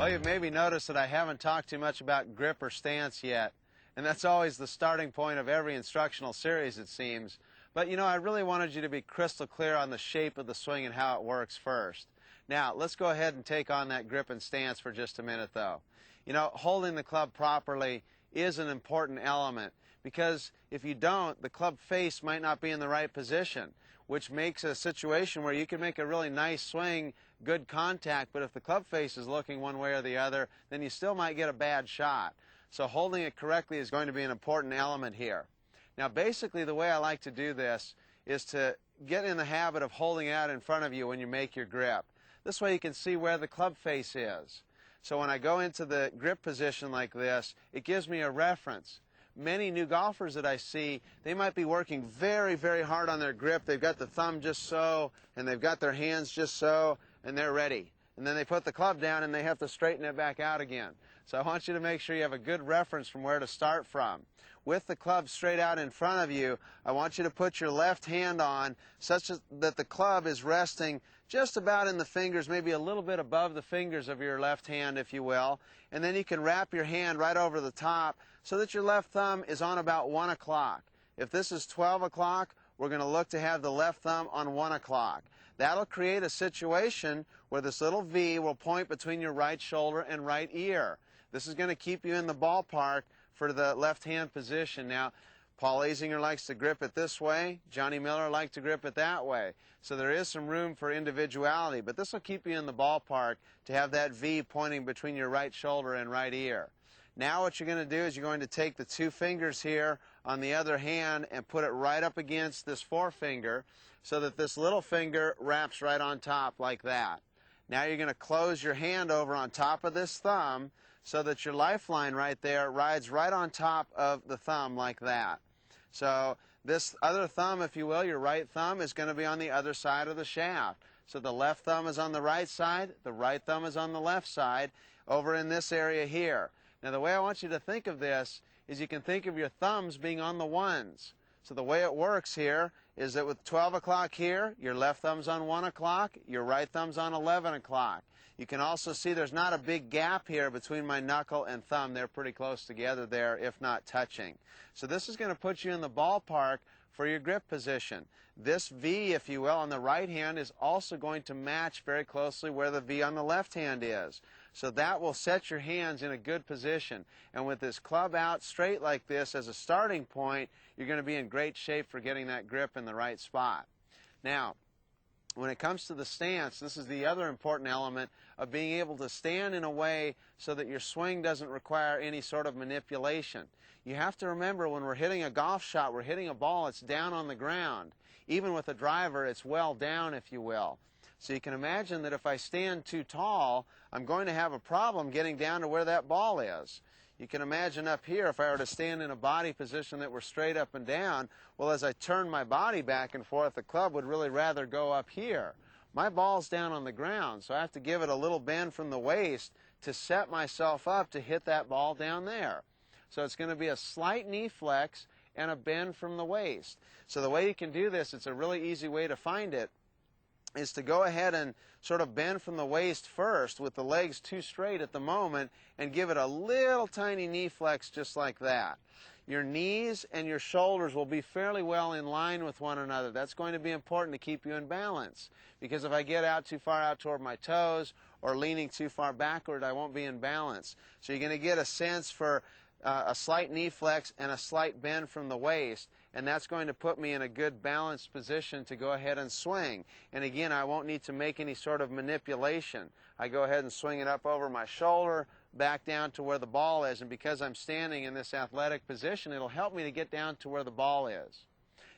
Well, you've maybe noticed that I haven't talked too much about grip or stance yet, and that's always the starting point of every instructional series, it seems. But you know, I really wanted you to be crystal clear on the shape of the swing and how it works first. Now, let's go ahead and take on that grip and stance for just a minute, though. You know, holding the club properly is an important element, because if you don't, the club face might not be in the right position, which makes a situation where you can make a really nice swing, good contact, but if the club face is looking one way or the other, then you still might get a bad shot. So holding it correctly is going to be an important element here. Now, basically, the way I like to do this is to get in the habit of holding it out in front of you when you make your grip. This way you can see where the club face is. So when I go into the grip position like this, it gives me a reference. Many new golfers that I see, they might be working very, very hard on their grip. They've got the thumb just so, and they've got their hands just so, and they're ready. And then they put the club down and they have to straighten it back out again. So I want you to make sure you have a good reference from where to start from. With the club straight out in front of you, I want you to put your left hand on such that the club is resting just about in the fingers, maybe a little bit above the fingers of your left hand, if you will. And then you can wrap your hand right over the top so that your left thumb is on about 1 o'clock. If this is 12 o'clock, we're going to look to have the left thumb on 1 o'clock. That'll create a situation where this little V will point between your right shoulder and right ear. This is going to keep you in the ballpark for the left-hand position. Now, Paul Azinger likes to grip it this way. Johnny Miller likes to grip it that way. So there is some room for individuality, but this will keep you in the ballpark to have that V pointing between your right shoulder and right ear. Now what you're going to do is you're going to take the two fingers here on the other hand and put it right up against this forefinger so that this little finger wraps right on top like that. Now you're going to close your hand over on top of this thumb so that your lifeline right there rides right on top of the thumb like that. So this other thumb, if you will, your right thumb, is going to be on the other side of the shaft. So the left thumb is on the right side, the right thumb is on the left side, over in this area here. Now the way I want you to think of this is you can think of your thumbs being on the ones. So the way it works here is that with 12 o'clock here, your left thumb's on 1 o'clock, your right thumb's on 11 o'clock. You can also see there's not a big gap here between my knuckle and thumb. They're pretty close together there, if not touching. So this is going to put you in the ballpark for your grip position. This V, if you will, on the right hand is also going to match very closely where the V on the left hand is. So that will set your hands in a good position. And with this club out straight like this as a starting point, you're going to be in great shape for getting that grip in the right spot. Now, when it comes to the stance, this is the other important element of being able to stand in a way so that your swing doesn't require any sort of manipulation. You have to remember when we're hitting a golf shot, we're hitting a ball that's down on the ground. Even with a driver, it's well down, if you will. So you can imagine that if I stand too tall, I'm going to have a problem getting down to where that ball is. You can imagine up here, if I were to stand in a body position that were straight up and down, well, as I turn my body back and forth, the club would really rather go up here. My ball's down on the ground, so I have to give it a little bend from the waist to set myself up to hit that ball down there. So it's going to be a slight knee flex and a bend from the waist. So the way you can do this, it's a really easy way to find it, is to go ahead and sort of bend from the waist first with the legs too straight at the moment and give it a little tiny knee flex just like that. Your knees and your shoulders will be fairly well in line with one another. That's going to be important to keep you in balance, because if I get out too far out toward my toes or leaning too far backward, I won't be in balance. So you're going to get a sense for a slight knee flex and a slight bend from the waist, and that's going to put me in a good balanced position to go ahead and swing. And again, I won't need to make any sort of manipulation. I go ahead and swing it up over my shoulder, back down to where the ball is, and because I'm standing in this athletic position, it'll help me to get down to where the ball is.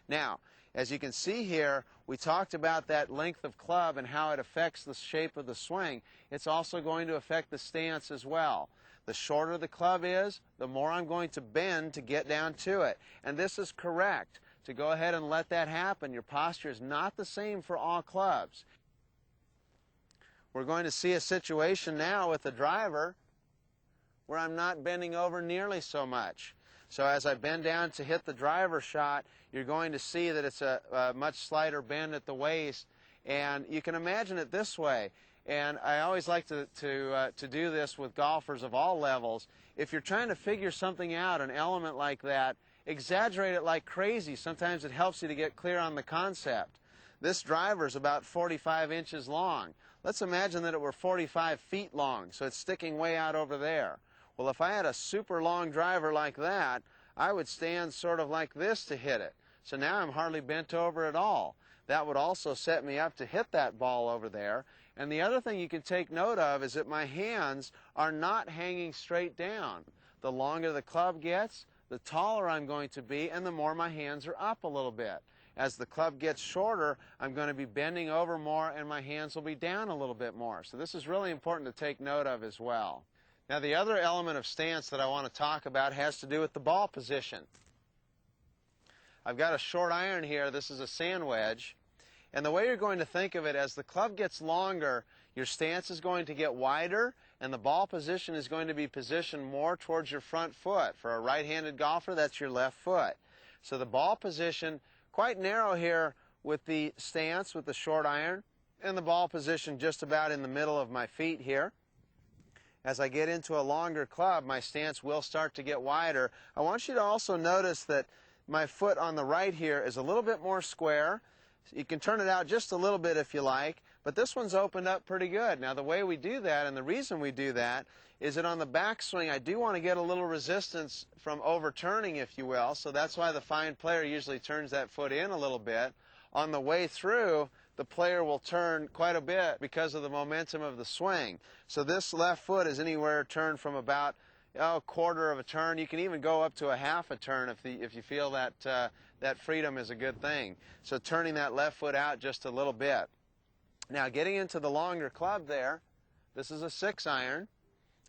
Now, as you can see here, we talked about that length of club and how it affects the shape of the swing. It's also going to affect the stance as well. The shorter the club is, the more I'm going to bend to get down to it. And this is correct. To go ahead and let that happen, your posture is not the same for all clubs. We're going to see a situation now with the driver where I'm not bending over nearly so much. So as I bend down to hit the driver shot, you're going to see that it's a much slighter bend at the waist. And you can imagine it this way. And I always like to do this with golfers of all levels. If you're trying to figure something out, an element like that, exaggerate it like crazy. Sometimes it helps you to get clear on the concept. This driver is about 45 inches long. Let's imagine that it were 45 feet long, so it's sticking way out over there. Well, if I had a super long driver like that, I would stand sort of like this to hit it. So now I'm hardly bent over at all. That would also set me up to hit that ball over there. And the other thing you can take note of is that my hands are not hanging straight down. The longer the club gets, the taller I'm going to be, and the more my hands are up a little bit. As the club gets shorter, I'm going to be bending over more, and my hands will be down a little bit more. So this is really important to take note of as well. Now, the other element of stance that I want to talk about has to do with the ball position. I've got a short iron here. This is a sand wedge. And the way you're going to think of it, as the club gets longer, your stance is going to get wider, and the ball position is going to be positioned more towards your front foot. For a right-handed golfer, that's your left foot. So the ball position, quite narrow here with the stance, with the short iron, and the ball position just about in the middle of my feet here. As I get into a longer club, my stance will start to get wider. I want you to also notice that my foot on the right here is a little bit more square. You can turn it out just a little bit if you like, but this one's opened up pretty good. Now, the way we do that, and the reason we do that, is that on the backswing, I do want to get a little resistance from overturning, if you will, so that's why the fine player usually turns that foot in a little bit. On the way through, the player will turn quite a bit because of the momentum of the swing. So this left foot is anywhere turned from about a quarter of a turn. You can even go up to a half a turn if you feel that that freedom is a good thing. So turning that left foot out just a little bit. Now, getting into the longer club there, this is a 6-iron.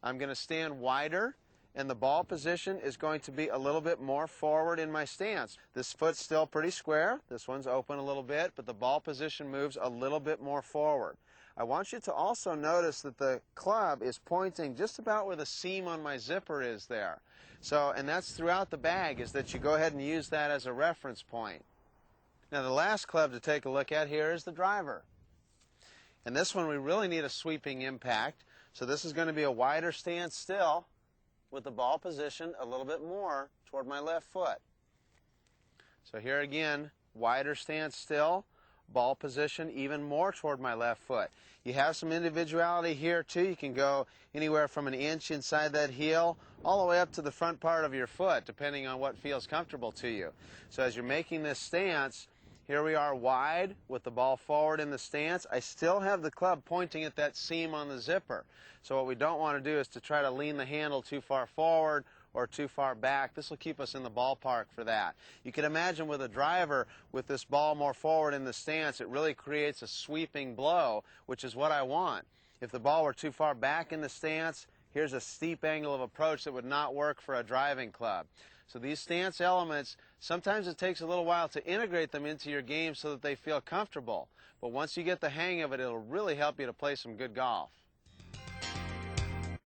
I'm going to stand wider, and the ball position is going to be a little bit more forward in my stance. This foot's still pretty square. This one's open a little bit, but the ball position moves a little bit more forward. I want you to also notice that the club is pointing just about where the seam on my zipper is there. So, and that's throughout the bag, is that you go ahead and use that as a reference point. Now, the last club to take a look at here is the driver. And this one we really need a sweeping impact. So this is going to be a wider stance still, with the ball position a little bit more toward my left foot. So here again, wider stance still, ball position even more toward my left foot. You have some individuality here too. You can go anywhere from an inch inside that heel all the way up to the front part of your foot, depending on what feels comfortable to you. So as you're making this stance, here we are wide with the ball forward in the stance. I still have the club pointing at that seam on the zipper. So what we don't want to do is to try to lean the handle too far forward or too far back. This will keep us in the ballpark for that. You can imagine with a driver, with this ball more forward in the stance, it really creates a sweeping blow, which is what I want. If the ball were too far back in the stance, here's a steep angle of approach that would not work for a driving club. So these stance elements, sometimes it takes a little while to integrate them into your game so that they feel comfortable. But once you get the hang of it, it'll really help you to play some good golf.